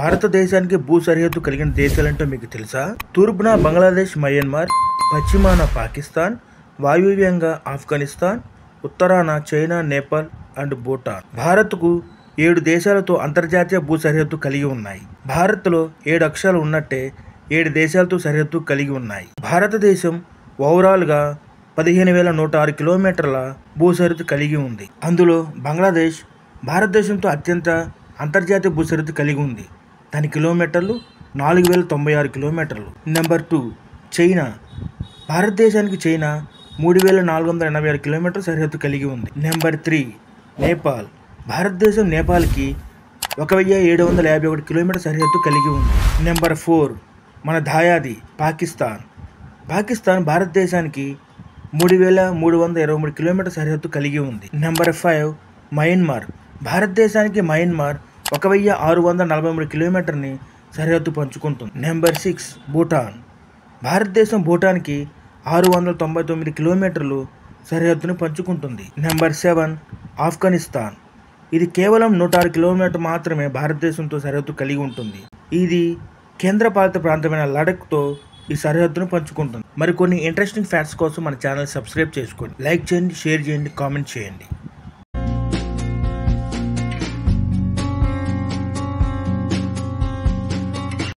భారతదేశానికి భూ సరిహద్దు కలిగిన దేశాలంటే మీకు తెలుసా? తూర్పున బంగ్లాదేశ్, మయన్మార్, పశ్చిమాన పాకిస్తాన్, వాయువ్యంగా ఆఫ్ఘనిస్తాన్, ఉత్తరాన చైనా, నేపాల్ అండ్ భూటాన్. భారత్కు 7 దేశాలతో అంతర్జాతీయ భూ సరిహద్దు కలిగి ఉన్నాయి. భారత్లో 7 అక్షరాలు ఉన్నట్టే 7 దేశాలతో సరిహద్దు కలిగి ఉన్నాయి. భారతదేశం ఓవరాల్గా 15,106 కిలోమీటర్ల భూ సరిహద్దు కలిగి ఉంది. అందులో బంగ్లాదేశ్ భారతదేశంతో అత్యంత అంతర్జాతీయ భూ సరిహద్దు కలిగి ఉంది. దాని కిలోమీటర్లు 4,096 కిలోమీటర్లు. Number 2 China. భారతదేశానికి చైనా 3,486 కిలోమీటర్ల సరిహద్దు కలిగి ఉంది. నెంబర్ 3 నేపాల్. భారతదేశం నేపాల్కి 1,751 కిలోమీటర్ సరిహద్దు కలిగి ఉంది. నెంబర్ 4 మన దాయాది పాకిస్తాన్. పాకిస్తాన్ భారతదేశానికి 3,323 కిలోమీటర్ సరిహద్దు కలిగి ఉంది. Number 5 Myanmar. భారతదేశానికి మయన్మార్ 1,643 కిలోమీటర్ని సరిహద్దు పంచుకుంటుంది. నెంబర్ 6 భూటాన్. భారతదేశం భూటాన్కి 699 కిలోమీటర్లు సరిహద్దును పంచుకుంటుంది. నెంబర్ 7 ఆఫ్ఘనిస్తాన్. ఇది కేవలం 106 కిలోమీటర్ మాత్రమే భారతదేశంతో సరిహద్దు కలిగి ఉంటుంది. ఇది కేంద్రపాలిత ప్రాంతమైన లడఖ్తో ఈ సరిహద్దును పంచుకుంటుంది. మరికొన్ని ఇంట్రెస్టింగ్ ఫ్యాక్ట్స్ కోసం మన ఛానల్ సబ్స్క్రైబ్ చేసుకోండి, లైక్ చేయండి, షేర్ చేయండి, కామెంట్ చేయండి.